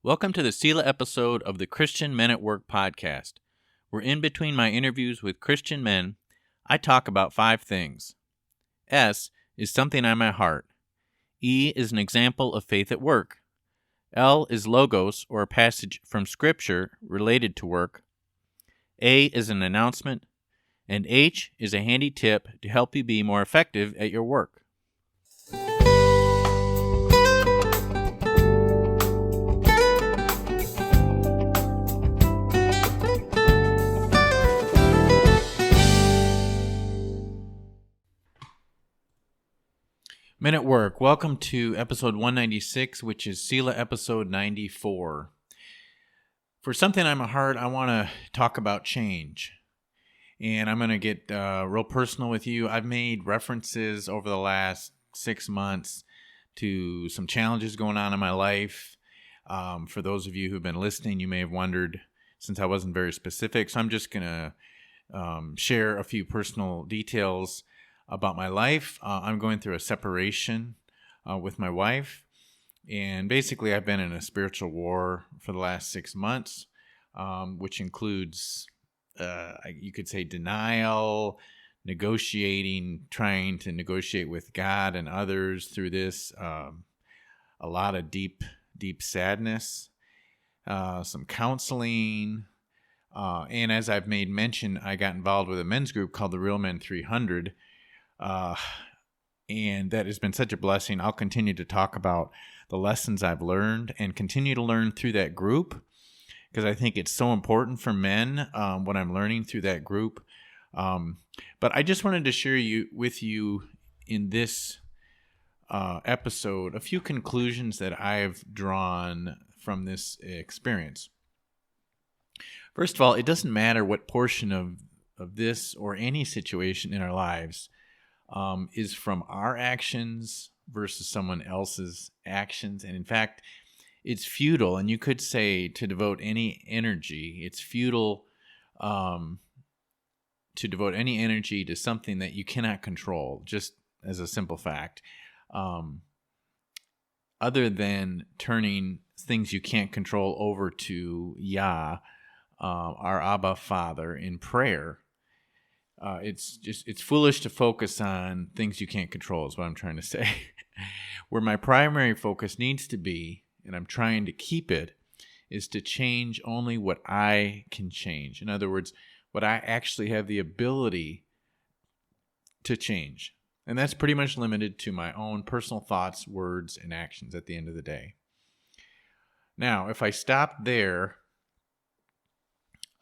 Welcome to the Selah episode of the Christian Men at Work podcast, where in between my interviews with Christian men, I talk about 5 things. S is something on my heart. E is an example of faith at work. L is logos, or a passage from Scripture related to work. A is an announcement. And H is a handy tip to help you be more effective at your work. Men at Work, welcome to episode 196, which is Selah episode 94. For something on my heart, I want to talk about change. And I'm going to get real personal with you. I've made references over the last 6 months to some challenges going on in my life. For those of you who've been listening, you may have wondered, since I wasn't very specific. So I'm just going to share a few personal details about my life. I'm going through a separation with my wife, and basically I've been in a spiritual war for the last 6 months, which includes, you could say, denial, negotiating, trying to negotiate with God and others through this, a lot of deep sadness, some counseling, and as I've made mention, I got involved with a men's group called the Real Men 300, and that has been such a blessing. I'll continue to talk about the lessons I've learned and continue to learn through that group, because I think it's so important for men, what I'm learning through that group. But I just wanted to share with you in this episode a few conclusions that I've drawn from this experience. First of all, it doesn't matter what portion of this or any situation in our lives is from our actions versus someone else's actions. And in fact, it's futile, and you could say to devote any energy. It's futile to devote any energy to something that you cannot control, just as a simple fact, other than turning things you can't control over to Yah, our Abba Father, in prayer. It's foolish to focus on things you can't control, is what I'm trying to say. Where my primary focus needs to be, and I'm trying to keep it, is to change only what I can change. In other words, what I actually have the ability to change. And that's pretty much limited to my own personal thoughts, words, and actions at the end of the day. Now, if I stop there,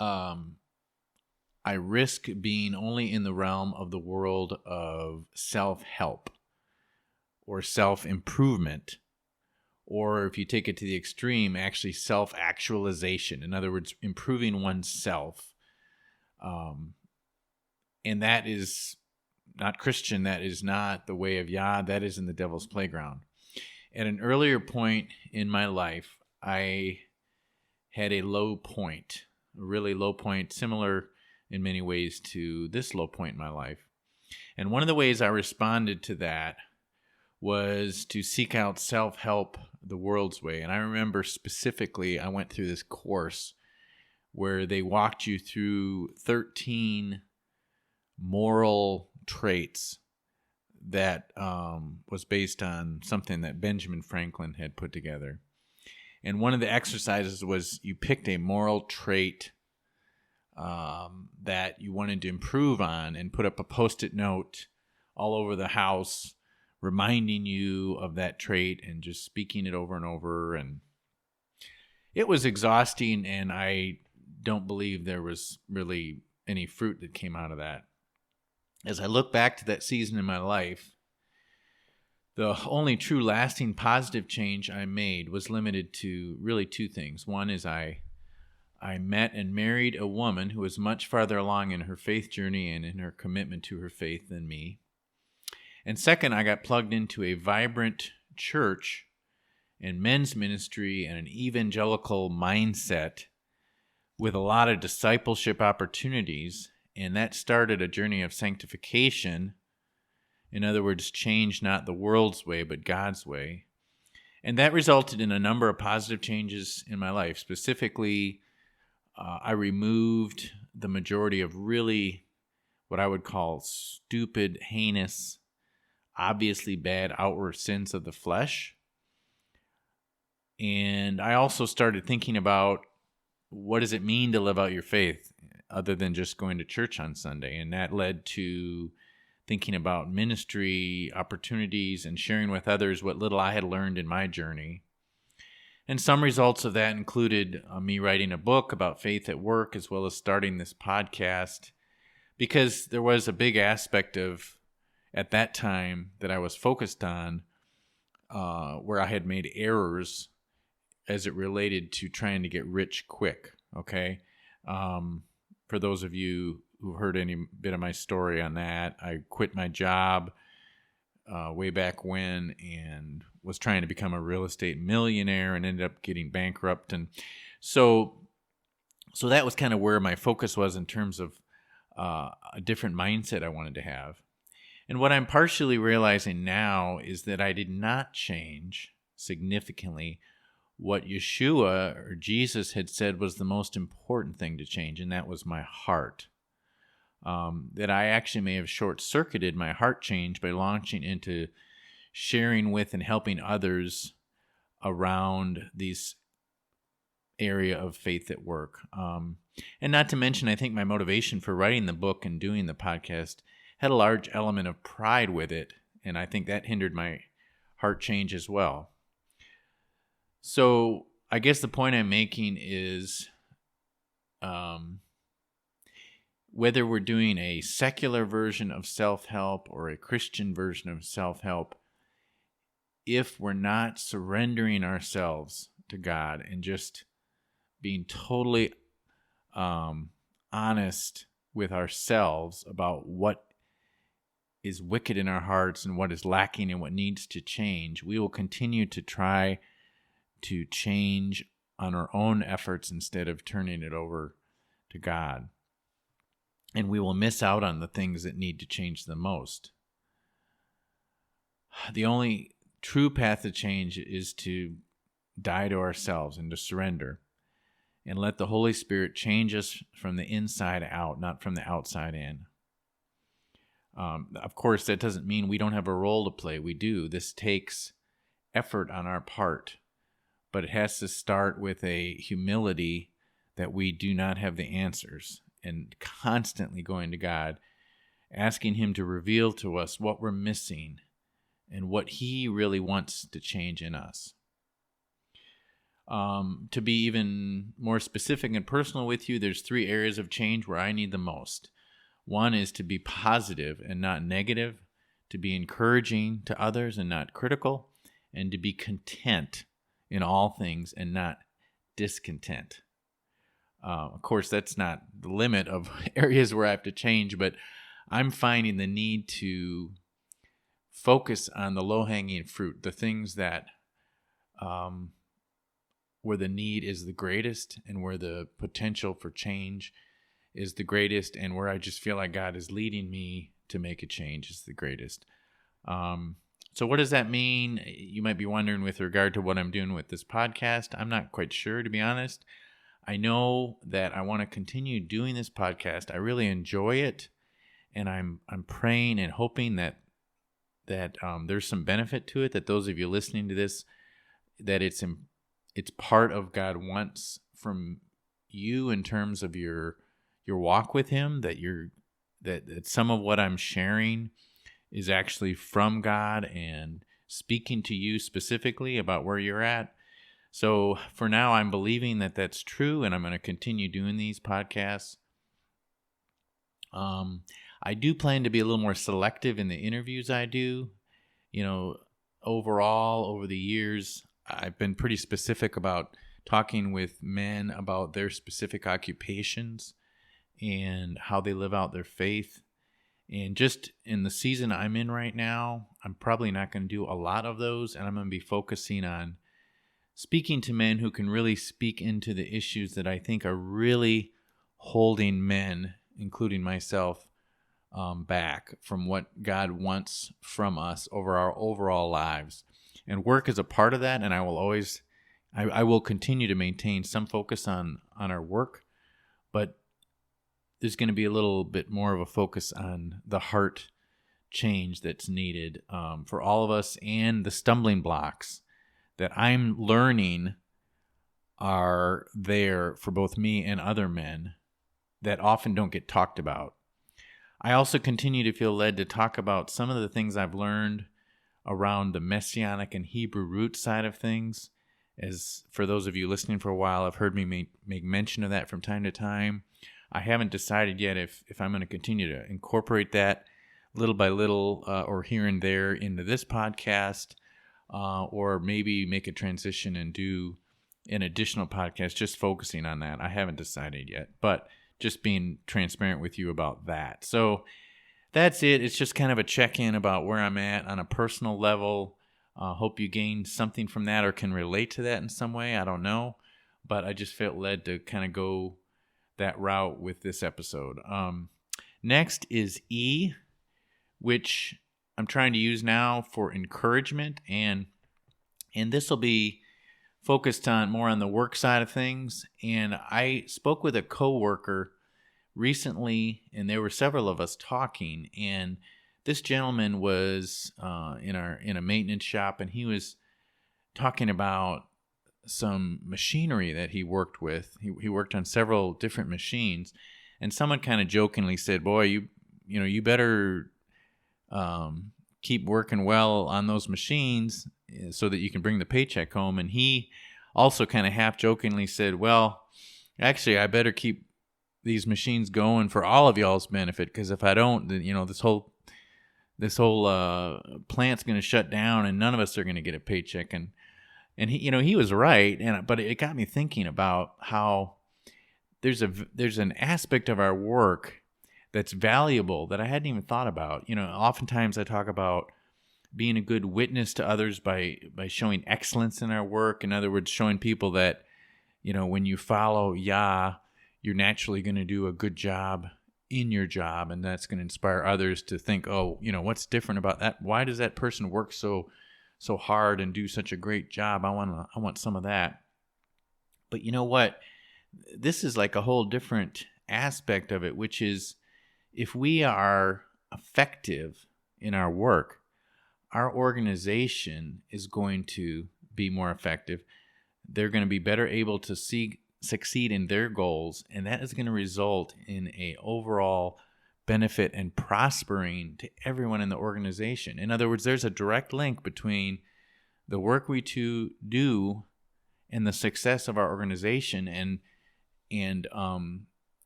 I risk being only in the realm of the world of self-help or self-improvement, or if you take it to the extreme, actually self-actualization. In other words, improving oneself. And that is not Christian. That is not the way of Yah. That is in the devil's playground. At an earlier point in my life, I had a low point, a really low point, similar in many ways to this low point in my life. And one of the ways I responded to that was to seek out self-help the world's way. And I remember specifically, I went through this course where they walked you through 13 moral traits that was based on something that Benjamin Franklin had put together. And one of the exercises was you picked a moral trait that you wanted to improve on and put up a Post-it note all over the house reminding you of that trait and just speaking it over and over. And it was exhausting, and I don't believe there was really any fruit that came out of that. As I look back to that season in my life, the only true lasting positive change I made was limited to really 2 things. One is I met and married a woman who was much farther along in her faith journey and in her commitment to her faith than me. And second, I got plugged into a vibrant church and men's ministry and an evangelical mindset with a lot of discipleship opportunities. And that started a journey of sanctification. In other words, change not the world's way, but God's way. And that resulted in a number of positive changes in my life. Specifically, I removed the majority of really what I would call stupid, heinous, obviously bad outward sins of the flesh. And I also started thinking about, what does it mean to live out your faith other than just going to church on Sunday? And that led to thinking about ministry opportunities and sharing with others what little I had learned in my journey. And some results of that included me writing a book about faith at work, as well as starting this podcast, because there was a big aspect of, at that time, that I was focused on, where I had made errors as it related to trying to get rich quick, okay? For those of you who heard any bit of my story on that, I quit my job way back when and was trying to become a real estate millionaire and ended up getting bankrupt. And so that was kind of where my focus was in terms of a different mindset I wanted to have. And what I'm partially realizing now is that I did not change significantly what Yeshua or Jesus had said was the most important thing to change, and that was my heart. That I actually may have short-circuited my heart change by launching into sharing with and helping others around this area of faith at work. And not to mention, I think my motivation for writing the book and doing the podcast had a large element of pride with it, and I think that hindered my heart change as well. So I guess the point I'm making is whether we're doing a secular version of self-help or a Christian version of self-help, if we're not surrendering ourselves to God and just being totally honest with ourselves about what is wicked in our hearts and what is lacking and what needs to change, we will continue to try to change on our own efforts instead of turning it over to God. And we will miss out on the things that need to change the most. The only true path to change is to die to ourselves and to surrender and let the Holy Spirit change us from the inside out, not from the outside in. Of course, that doesn't mean we don't have a role to play. We do. This takes effort on our part. But it has to start with a humility that we do not have the answers, and constantly going to God, asking Him to reveal to us what we're missing and what He really wants to change in us. To be even more specific and personal with you, there's 3 areas of change where I need the most. One is to be positive and not negative, to be encouraging to others and not critical, and to be content in all things and not discontent. Of course, that's not the limit of areas where I have to change, but I'm finding the need to focus on the low-hanging fruit, the things that where the need is the greatest and where the potential for change is the greatest, and where I just feel like God is leading me to make a change is the greatest. So what does that mean? You might be wondering with regard to what I'm doing with this podcast. I'm not quite sure, to be honest. I know that I want to continue doing this podcast. I really enjoy it, and I'm praying and hoping that there's some benefit to it, that those of you listening to this, that it's part of God wants from you in terms of your walk with Him, that some of what I'm sharing is actually from God and speaking to you specifically about where you're at. So for now, I'm believing that that's true, and I'm going to continue doing these podcasts. I do plan to be a little more selective in the interviews I do. Overall, over the years, I've been pretty specific about talking with men about their specific occupations and how they live out their faith. And just in the season I'm in right now, I'm probably not going to do a lot of those, and I'm going to be focusing on speaking to men who can really speak into the issues that I think are really holding men, including myself, back from what God wants from us over our overall lives. And work is a part of that, and I will continue to maintain some focus on our work, but there's going to be a little bit more of a focus on the heart change that's needed for all of us, and the stumbling blocks that I'm learning are there for both me and other men that often don't get talked about. I also continue to feel led to talk about some of the things I've learned around the Messianic and Hebrew root side of things. As for those of you listening for a while, have heard me make mention of that from time to time. I haven't decided yet if I'm going to continue to incorporate that little by little or here and there into this podcast, or maybe make a transition and do an additional podcast just focusing on that. I haven't decided yet, but just being transparent with you about that. So that's it. It's just kind of a check-in about where I'm at on a personal level. Hope you gained something from that or can relate to that in some way. I don't know, but I just felt led to kind of go that route with this episode. Next is E, which I'm trying to use now for encouragement, and this will be focused on more on the work side of things. And I spoke with a coworker recently, and there were several of us talking, and this gentleman was in a maintenance shop, and he was talking about some machinery that he worked with. He worked on several different machines, and someone kind of jokingly said, "Boy, you better keep working well on those machines so that you can bring the paycheck home." And he also kind of half jokingly said, "Well, actually, I better keep these machines going for all of y'all's benefit, because if I don't, then this whole plant's going to shut down, and none of us are going to get a paycheck." And he was right, but it got me thinking about how there's an aspect of our work that's valuable that I hadn't even thought about. Oftentimes I talk about being a good witness to others by showing excellence in our work. In other words, showing people that, when you follow Yah, you're naturally going to do a good job in your job, and that's going to inspire others to think, oh, what's different about that? Why does that person work so hard and do such a great job? I want some of that. But you know what? This is like a whole different aspect of it, which is if we are effective in our work, our organization is going to be more effective. They're going to be better able to succeed in their goals, and that is going to result in a overall benefit and prospering to everyone in the organization. In other words, there's a direct link between the work we do and the success of our organization, and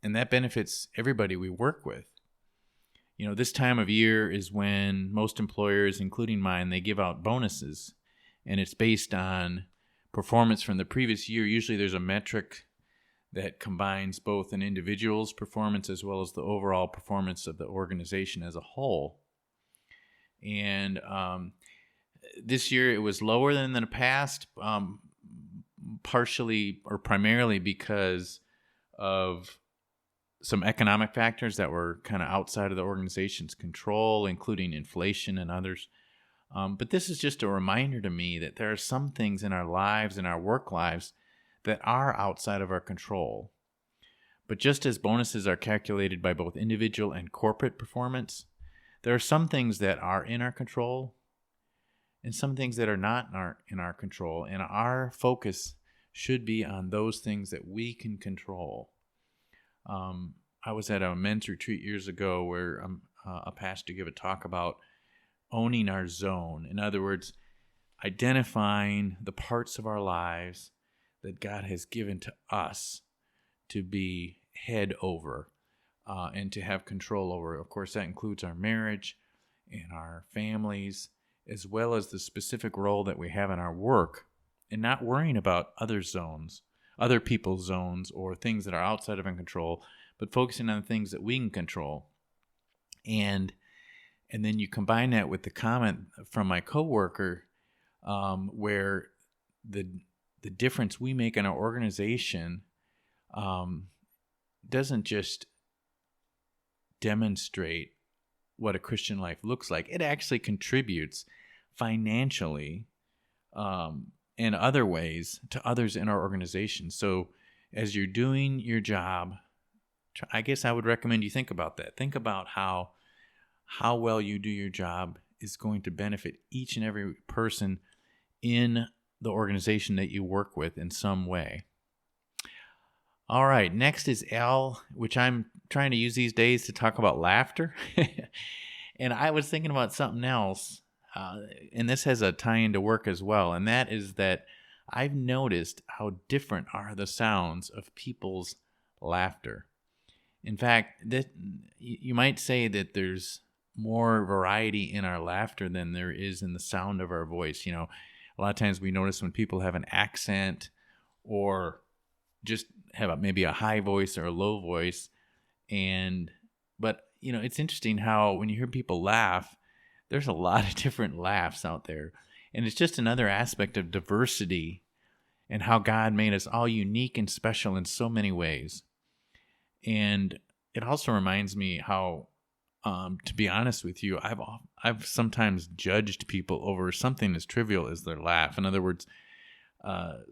that benefits everybody we work with. This time of year is when most employers, including mine, they give out bonuses, and it's based on performance from the previous year. Usually there's a metric that combines both an individual's performance as well as the overall performance of the organization as a whole. And this year it was lower than in the past, partially or primarily because of some economic factors that were kind of outside of the organization's control, including inflation and others. But this is just a reminder to me that there are some things in our lives, in our work lives, that are outside of our control. But just as bonuses are calculated by both individual and corporate performance, there are some things that are in our control and some things that are not in our control. And our focus should be on those things that we can control. I was at a men's retreat years ago where a pastor gave a talk about owning our zone. In other words, identifying the parts of our lives that God has given to us to be head over and to have control over. Of course, that includes our marriage and our families, as well as the specific role that we have in our work, and not worrying about other people's zones, or things that are outside of our control, but focusing on the things that we can control. And then you combine that with the comment from my coworker, where the difference we make in our organization doesn't just demonstrate what a Christian life looks like. It actually contributes financially and other ways to others in our organization. So as you're doing your job, I guess I would recommend you think about that. Think about how well you do your job is going to benefit each and every person in the organization that you work with in some way. All right, next is L, which I'm trying to use these days to talk about laughter. And I was thinking about something else, and this has a tie into work as well, and that is that I've noticed how different are the sounds of people's laughter. In fact, you might say that there's more variety in our laughter than there is in the sound of our voice. You know, a lot of times we notice when people have an accent or just have maybe a high voice or a low voice. But, you know, it's interesting how when you hear people laugh, there's a lot of different laughs out there. And it's just another aspect of diversity and how God made us all unique and special in so many ways. And it also reminds me how, to be honest with you, I've sometimes judged people over something as trivial as their laugh. In other words,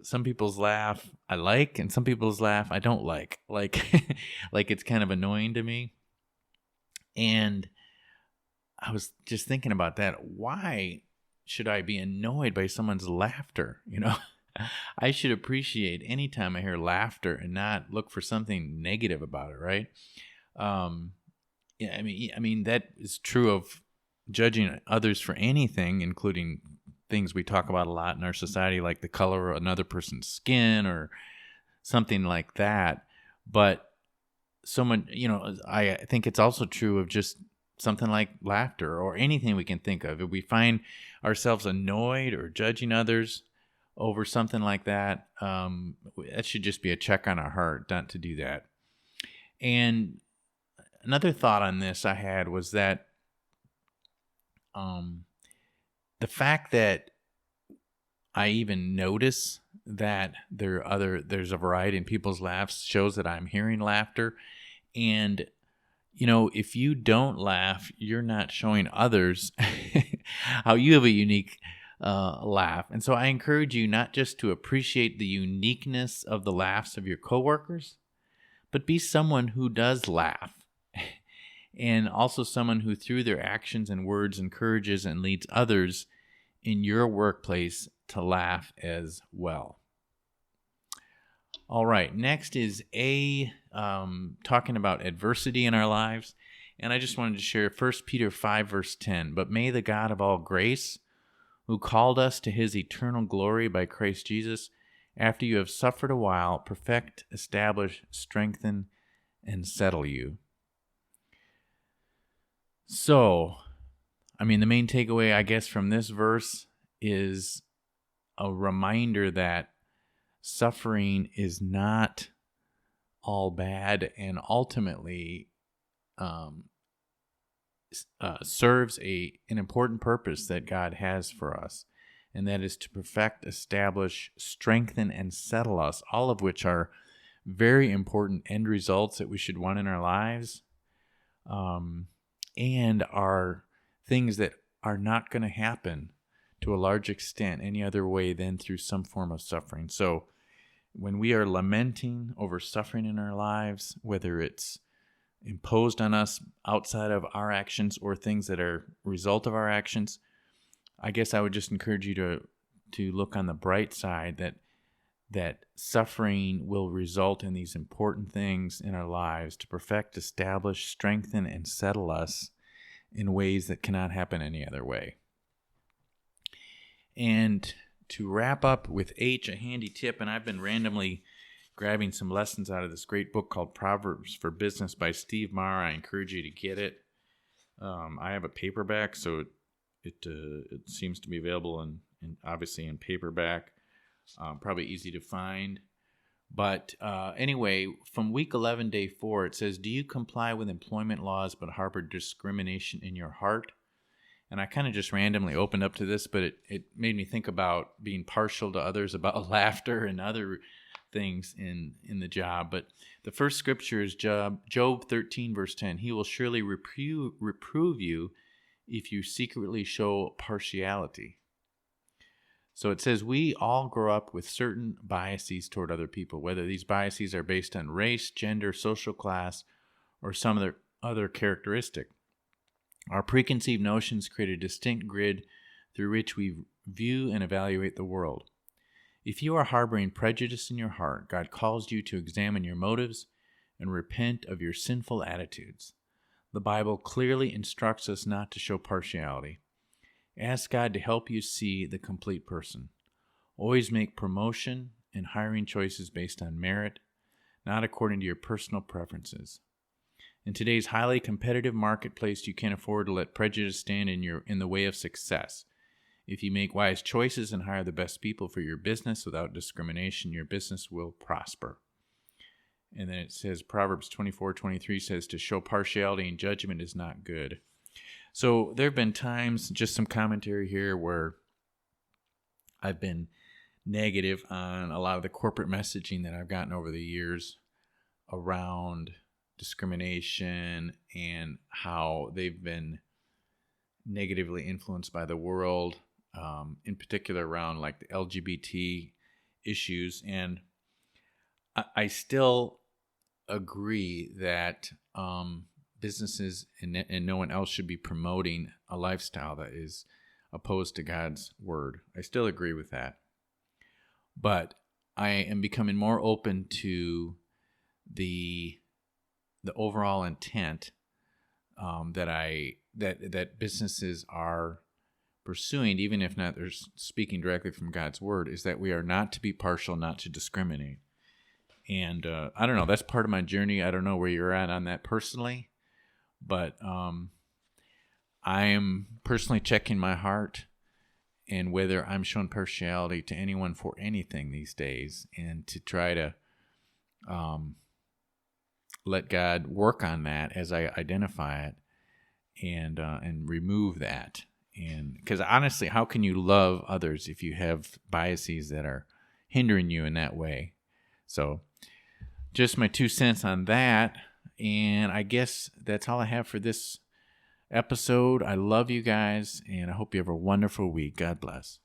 some people's laugh I like, and some people's laugh I don't like. Like it's kind of annoying to me. And I was just thinking about that. Why should I be annoyed by someone's laughter? You know, I should appreciate any time I hear laughter and not look for something negative about it, right? Yeah, I mean that is true of judging others for anything, including things we talk about a lot in our society, like the color of another person's skin or something like that. But someone, you know, I think it's also true of just something like laughter or anything we can think of. If we find ourselves annoyed or judging others over something like that, that should just be a check on our heart not to do that. And another thought on this I had was that the fact that I even notice that there's a variety in people's laughs shows that I'm hearing laughter. And, you know, if you don't laugh, you're not showing others how you have a unique laugh. And so I encourage you not just to appreciate the uniqueness of the laughs of your coworkers, but be someone who does laugh. And also someone who through their actions and words encourages and leads others in your workplace to laugh as well. All right, next is talking about adversity in our lives. And I just wanted to share 1 Peter 5, verse 10. But may the God of all grace, who called us to his eternal glory by Christ Jesus, after you have suffered a while, perfect, establish, strengthen, and settle you. So, I mean, the main takeaway, I guess, from this verse is a reminder that suffering is not all bad and ultimately serves an important purpose that God has for us, and that is to perfect, establish, strengthen, and settle us, all of which are very important end results that we should want in our lives. And are things that are not going to happen to a large extent any other way than through some form of suffering. So when we are lamenting over suffering in our lives, whether it's imposed on us outside of our actions or things that are a result of our actions, I guess I would just encourage you to look on the bright side that suffering will result in these important things in our lives to perfect, establish, strengthen, and settle us in ways that cannot happen any other way. And to wrap up with H, a handy tip, and I've been randomly grabbing some lessons out of this great book called Proverbs for Business by Steve Maher. I encourage you to get it. I have a paperback, so it seems to be available in obviously in paperback. Probably easy to find. But anyway, from week 11, day 4, it says, do you comply with employment laws but harbor discrimination in your heart? And I kind of just randomly opened up to this, but it made me think about being partial to others, about laughter and other things in the job. But the first scripture is Job 13, verse 10. He will surely reprove you if you secretly show partiality. So it says we all grow up with certain biases toward other people, whether these biases are based on race, gender, social class, or some other characteristic. Our preconceived notions create a distinct grid through which we view and evaluate the world. If you are harboring prejudice in your heart, God calls you to examine your motives and repent of your sinful attitudes. The Bible clearly instructs us not to show partiality. Ask God to help you see the complete person. Always make promotion and hiring choices based on merit, not according to your personal preferences. In today's highly competitive marketplace, you can't afford to let prejudice stand in the way of success. If you make wise choices and hire the best people for your business without discrimination, your business will prosper. And then it says, Proverbs 24:23 says, to show partiality and judgment is not good. So there have been times, just some commentary here, where I've been negative on a lot of the corporate messaging that I've gotten over the years around discrimination and how they've been negatively influenced by the world, in particular around like the LGBT issues. And I still agree that businesses and no one else should be promoting a lifestyle that is opposed to God's word. I still agree with that. But I am becoming more open to the overall intent that businesses are pursuing, even if not they're speaking directly from God's word, is that we are not to be partial, not to discriminate. And I don't know, that's part of my journey. I don't know where you're at on that personally, but I am personally checking my heart and whether I'm showing partiality to anyone for anything these days, and to try to let God work on that as I identify it and remove that. And because honestly, how can you love others if you have biases that are hindering you in that way? So just my 2 cents on that. And I guess that's all I have for this episode. I love you guys, and I hope you have a wonderful week. God bless.